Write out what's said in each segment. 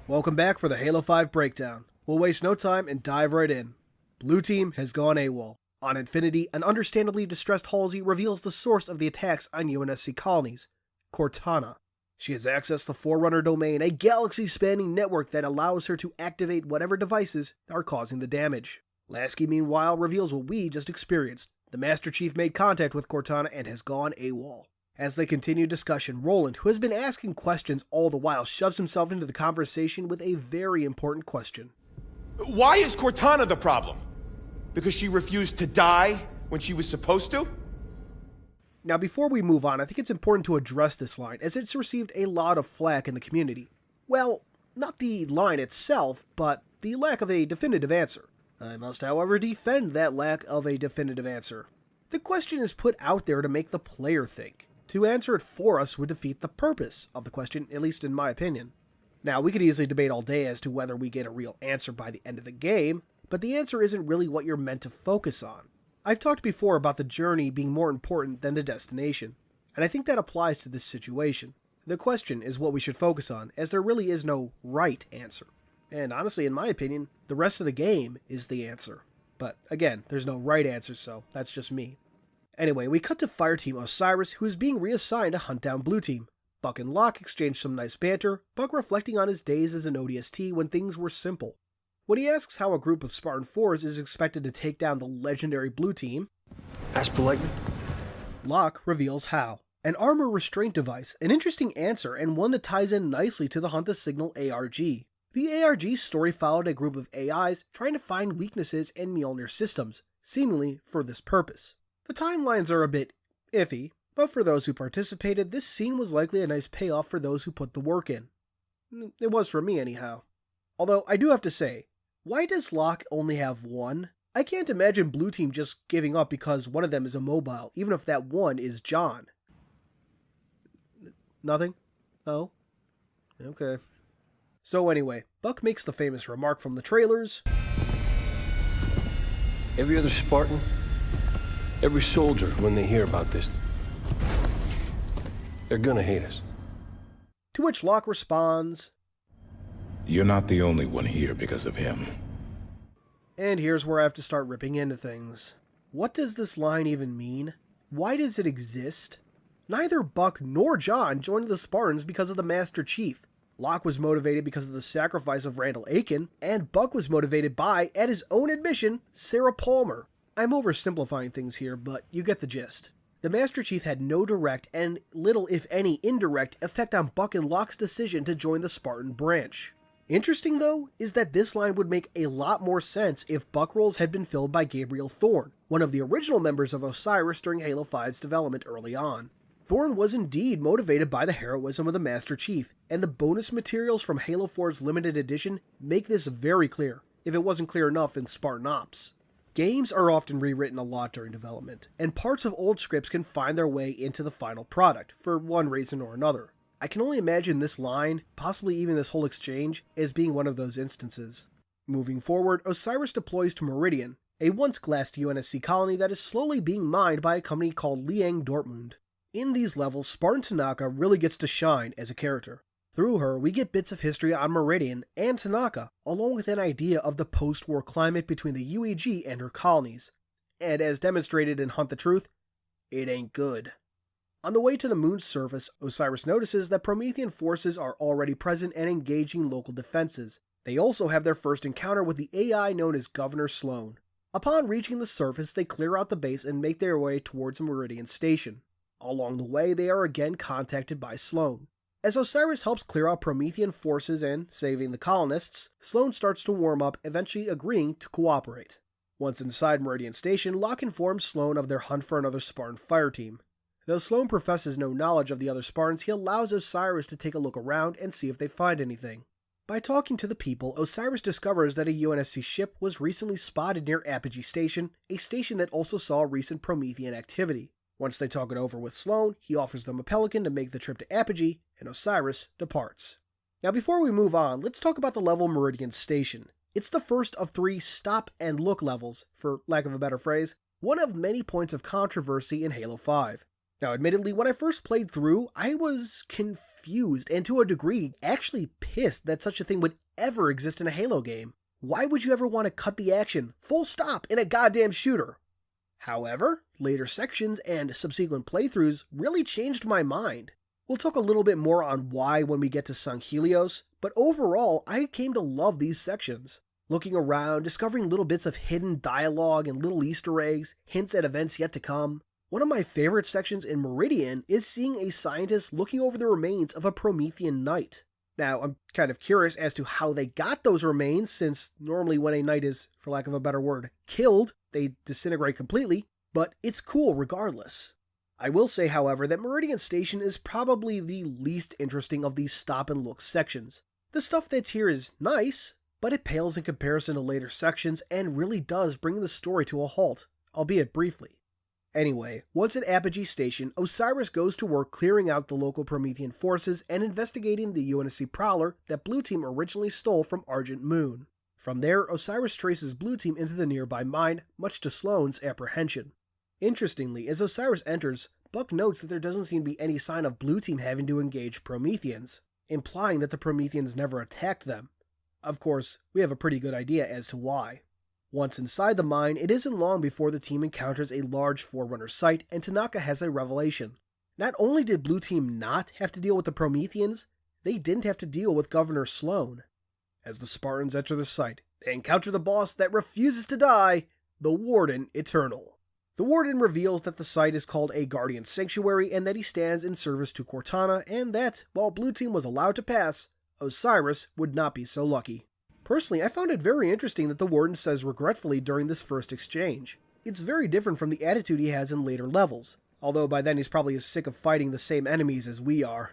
Welcome back for the Halo 5 breakdown. We'll waste no time and dive right in. Blue Team has gone AWOL. On Infinity, an understandably distressed Halsey reveals the source of the attacks on UNSC colonies, Cortana. She has accessed the Forerunner domain, a galaxy-spanning network that allows her to activate whatever devices are causing the damage. Lasky, meanwhile, reveals what we just experienced. The Master Chief made contact with Cortana and has gone AWOL. As they continue discussion, Roland, who has been asking questions all the while, shoves himself into the conversation with a very important question. Why is Cortana the problem? Because she refused to die when she was supposed to? Now, before we move on, I think it's important to address this line, as it's received a lot of flack in the community. Well, not the line itself, but the lack of a definitive answer. I must, however, defend that lack of a definitive answer. The question is put out there to make the player think. To answer it for us would defeat the purpose of the question, at least in my opinion. Now, we could easily debate all day as to whether we get a real answer by the end of the game, but the answer isn't really what you're meant to focus on. I've talked before about the journey being more important than the destination, and I think that applies to this situation. The question is what we should focus on, as there really is no right answer. And honestly, in my opinion, the rest of the game is the answer. But again, there's no right answer, so that's just me. Anyway, we cut to Fireteam Osiris, who is being reassigned to hunt down Blue Team. Buck and Locke exchange some nice banter, Buck reflecting on his days as an ODST when things were simple. When he asks how a group of Spartan 4s is expected to take down the legendary Blue Team, ask politely, Locke reveals how. An armor restraint device, an interesting answer and one that ties in nicely to the Hunt the Signal ARG. The ARG's story followed a group of AIs trying to find weaknesses in Mjolnir systems, seemingly for this purpose. The timelines are a bit iffy, but for those who participated, this scene was likely a nice payoff for those who put the work in. It was for me anyhow. Although I do have to say, why does Locke only have one? I can't imagine Blue Team just giving up because one of them is immobile, even if that one is John. Nothing? Oh? Okay. So anyway, Buck makes the famous remark from the trailers. Every other Spartan, every soldier, when they hear about this, they're gonna hate us. To which Locke responds, "You're not the only one here because of him." And here's where I have to start ripping into things. What does this line even mean? Why does it exist? Neither Buck nor John joined the Spartans because of the Master Chief. Locke was motivated because of the sacrifice of Randall Aiken, and Buck was motivated by, at his own admission, Sarah Palmer. I'm oversimplifying things here, but you get the gist. The Master Chief had no direct and little, if any, indirect effect on Buck and Locke's decision to join the Spartan branch. Interesting, though, is that this line would make a lot more sense if Buck roles had been filled by Gabriel Thorne, one of the original members of Osiris during Halo 5's development early on. Thorne was indeed motivated by the heroism of the Master Chief, and the bonus materials from Halo 4's limited edition make this very clear, if it wasn't clear enough in Spartan Ops. Games are often rewritten a lot during development, and parts of old scripts can find their way into the final product, for one reason or another. I can only imagine this line, possibly even this whole exchange, as being one of those instances. Moving forward, Osiris deploys to Meridian, a once-glassed UNSC colony that is slowly being mined by a company called Liang Dortmund. In these levels, Spartan Tanaka really gets to shine as a character. Through her, we get bits of history on Meridian and Tanaka, along with an idea of the post-war climate between the UEG and her colonies. And as demonstrated in Hunt the Truth, it ain't good. On the way to the moon's surface, Osiris notices that Promethean forces are already present and engaging local defenses. They also have their first encounter with the AI known as Governor Sloan. Upon reaching the surface, they clear out the base and make their way towards Meridian Station. Along the way, they are again contacted by Sloan. As Osiris helps clear out Promethean forces and saving the colonists, Sloan starts to warm up, eventually agreeing to cooperate. Once inside Meridian Station, Locke informs Sloan of their hunt for another Spartan fireteam. Though Sloan professes no knowledge of the other Spartans, he allows Osiris to take a look around and see if they find anything. By talking to the people, Osiris discovers that a UNSC ship was recently spotted near Apogee Station, a station that also saw recent Promethean activity. Once they talk it over with Sloan, he offers them a pelican to make the trip to Apogee, and Osiris departs. Now before we move on, let's talk about the level Meridian Station. It's the first of 3 stop and look levels, for lack of a better phrase, one of many points of controversy in Halo 5. Now, admittedly, when I first played through, I was confused and to a degree actually pissed that such a thing would ever exist in a Halo game. Why would you ever want to cut the action, full stop, in a goddamn shooter? However, later sections and subsequent playthroughs really changed my mind. We'll talk a little bit more on why when we get to San Helios, but overall, I came to love these sections. Looking around, discovering little bits of hidden dialogue and little Easter eggs, hints at events yet to come. One of my favorite sections in Meridian is seeing a scientist looking over the remains of a Promethean knight. Now, I'm kind of curious as to how they got those remains, since normally when a knight is, for lack of a better word, killed, they disintegrate completely, but it's cool regardless. I will say, however, that Meridian Station is probably the least interesting of these stop and look sections. The stuff that's here is nice, but it pales in comparison to later sections and really does bring the story to a halt, albeit briefly. Anyway, once at Apogee Station, Osiris goes to work clearing out the local Promethean forces and investigating the UNSC Prowler that Blue Team originally stole from Argent Moon. From there, Osiris traces Blue Team into the nearby mine, much to Sloane's apprehension. Interestingly, as Osiris enters, Buck notes that there doesn't seem to be any sign of Blue Team having to engage Prometheans, implying that the Prometheans never attacked them. Of course, we have a pretty good idea as to why. Once inside the mine, it isn't long before the team encounters a large Forerunner site, and Tanaka has a revelation. Not only did Blue Team not have to deal with the Prometheans, they didn't have to deal with Governor Sloane. As the Spartans enter the site, they encounter the boss that refuses to die, the Warden Eternal. The Warden reveals that the site is called a Guardian Sanctuary and that he stands in service to Cortana, and that, while Blue Team was allowed to pass, Osiris would not be so lucky. Personally, I found it very interesting that the Warden says regretfully during this first exchange. It's very different from the attitude he has in later levels, although by then he's probably as sick of fighting the same enemies as we are.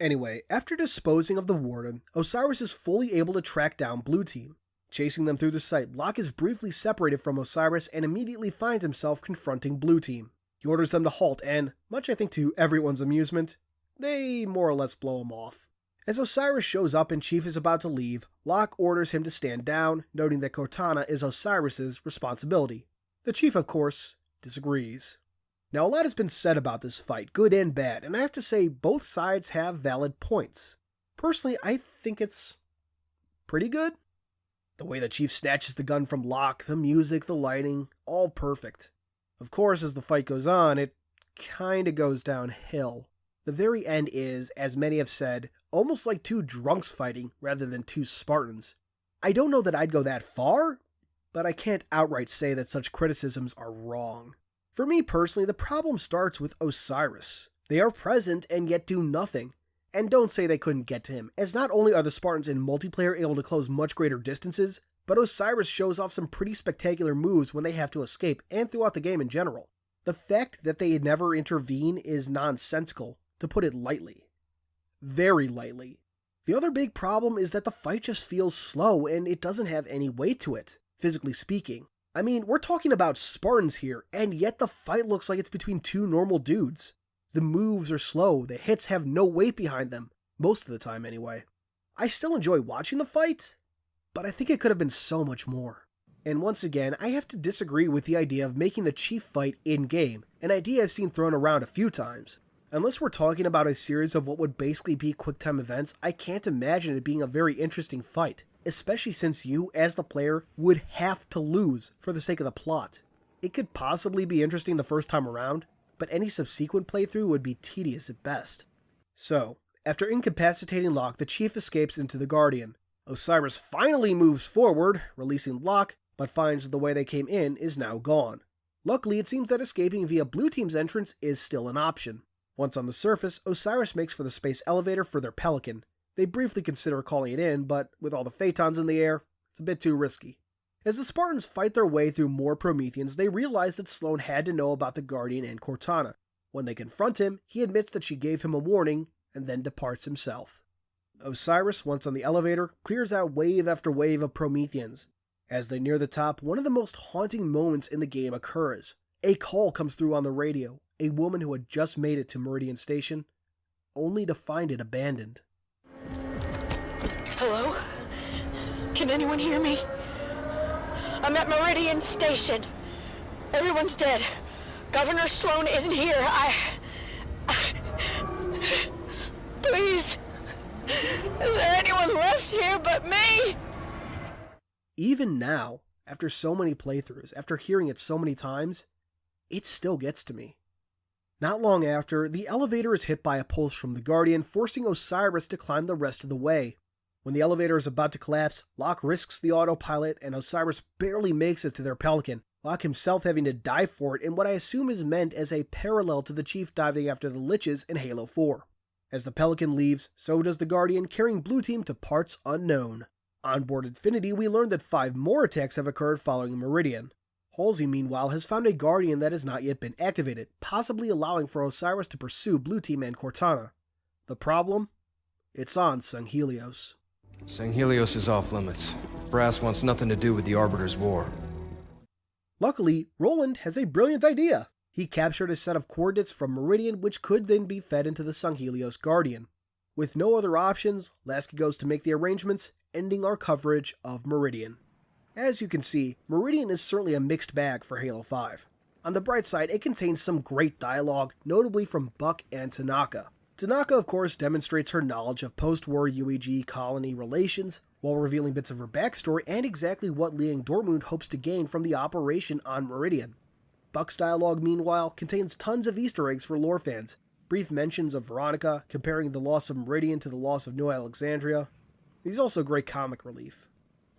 Anyway, after disposing of the Warden, Osiris is fully able to track down Blue Team. Chasing them through the site, Locke is briefly separated from Osiris and immediately finds himself confronting Blue Team. He orders them to halt and, much I think to everyone's amusement, they more or less blow him off. As Osiris shows up and Chief is about to leave, Locke orders him to stand down, noting that Cortana is Osiris's responsibility. The Chief, of course, disagrees. Now, a lot has been said about this fight, good and bad, and I have to say both sides have valid points. Personally, I think it's pretty good. The way the Chief snatches the gun from Locke, the music, the lighting, all perfect. Of course, as the fight goes on, it kinda goes downhill. The very end is, as many have said, almost like two drunks fighting rather than two Spartans. I don't know that I'd go that far, but I can't outright say that such criticisms are wrong. For me personally, the problem starts with Osiris. They are present and yet do nothing. And don't say they couldn't get to him, as not only are the Spartans in multiplayer able to close much greater distances, but Osiris shows off some pretty spectacular moves when they have to escape and throughout the game in general. The fact that they never intervene is nonsensical, to put it lightly. Very lightly. The other big problem is that the fight just feels slow and it doesn't have any weight to it, physically speaking. I mean, we're talking about Spartans here, and yet the fight looks like it's between two normal dudes. The moves are slow, the hits have no weight behind them, most of the time anyway. I still enjoy watching the fight, but I think it could have been so much more. And once again, I have to disagree with the idea of making the Chief fight in-game, an idea I've seen thrown around a few times. Unless we're talking about a series of what would basically be quick-time events, I can't imagine it being a very interesting fight, especially since you, as the player, would have to lose for the sake of the plot. It could possibly be interesting the first time around, but any subsequent playthrough would be tedious at best. So, after incapacitating Locke, the Chief escapes into the Guardian. Osiris finally moves forward, releasing Locke, but finds the way they came in is now gone. Luckily, it seems that escaping via Blue Team's entrance is still an option. Once on the surface, Osiris makes for the space elevator for their Pelican. They briefly consider calling it in, but with all the Phaetons in the air, it's a bit too risky. As the Spartans fight their way through more Prometheans, they realize that Sloane had to know about the Guardian and Cortana. When they confront him, he admits that she gave him a warning, and then departs himself. Osiris, once on the elevator, clears out wave after wave of Prometheans. As they near the top, one of the most haunting moments in the game occurs. A call comes through on the radio, a woman who had just made it to Meridian Station, only to find it abandoned. Hello? Can anyone hear me? I'm at Meridian Station. Everyone's dead. Governor Sloane isn't here. Please. Is there anyone left here but me? Even now, after so many playthroughs, after hearing it so many times, it still gets to me. Not long after, the elevator is hit by a pulse from the Guardian, forcing Osiris to climb the rest of the way. When the elevator is about to collapse, Locke risks the autopilot and Osiris barely makes it to their Pelican, Locke himself having to dive for it in what I assume is meant as a parallel to the Chief diving after the Liches in Halo 4. As the Pelican leaves, so does the Guardian, carrying Blue Team to parts unknown. On board Infinity, we learn that 5 more attacks have occurred following Meridian. Halsey, meanwhile, has found a Guardian that has not yet been activated, possibly allowing for Osiris to pursue Blue Team and Cortana. The problem? It's on Sanghelios. Sanghelios is off limits. Brass wants nothing to do with the Arbiter's war. Luckily, Roland has a brilliant idea. He captured a set of coordinates from Meridian which could then be fed into the Sanghelios Guardian. With no other options, Lasky goes to make the arrangements, ending our coverage of Meridian. As you can see, Meridian is certainly a mixed bag for Halo 5. On the bright side, it contains some great dialogue, notably from Buck and Tanaka. Tanaka, of course, demonstrates her knowledge of post-war UEG colony relations, while revealing bits of her backstory and exactly what Liang Dortmund hopes to gain from the operation on Meridian. Buck's dialogue, meanwhile, contains tons of Easter eggs for lore fans, brief mentions of Veronica, comparing the loss of Meridian to the loss of New Alexandria. He's also great comic relief.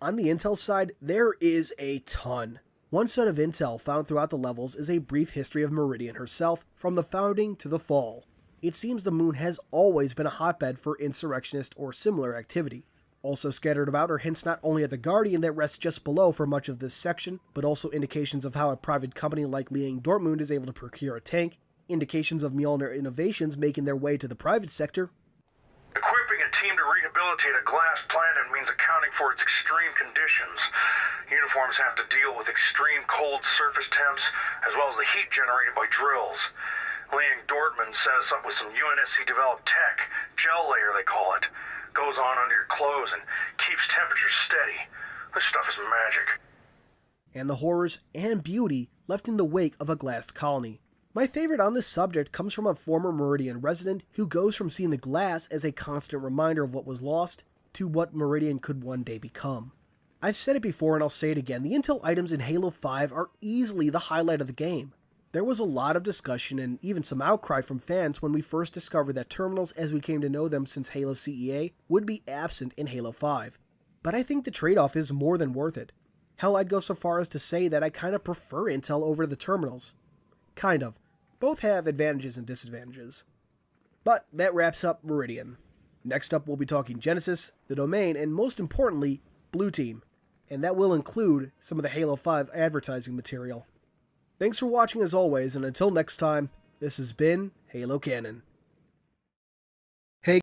On the intel side, there is a ton. One set of intel found throughout the levels is a brief history of Meridian herself, from the founding to the fall. It seems the moon has always been a hotbed for insurrectionist or similar activity. Also scattered about are hints not only at the Guardian that rests just below for much of this section, but also indications of how a private company like Liang Dortmund is able to procure a tank, indications of Mjolnir innovations making their way to the private sector. Equipping a team to rehabilitate a glass planet means accounting for its extreme conditions. Uniforms have to deal with extreme cold surface temps, as well as the heat generated by drills. Liang Dortmund set us up with some UNSC-developed tech, gel layer they call it. Goes on under your clothes and keeps temperatures steady. This stuff is magic. And the horrors and beauty left in the wake of a glass colony. My favorite on this subject comes from a former Meridian resident who goes from seeing the glass as a constant reminder of what was lost to what Meridian could one day become. I've said it before and I'll say it again, the intel items in Halo 5 are easily the highlight of the game. There was a lot of discussion and even some outcry from fans when we first discovered that terminals as we came to know them since Halo CEA would be absent in Halo 5. But I think the trade-off is more than worth it. Hell, I'd go so far as to say that I kind of prefer intel over the terminals. Kind of. Both have advantages and disadvantages. But that wraps up Meridian. Next up we'll be talking Genesis, the Domain, and most importantly, Blue Team. And that will include some of the Halo 5 advertising material. Thanks for watching as always, and until next time, this has been Halo Canon.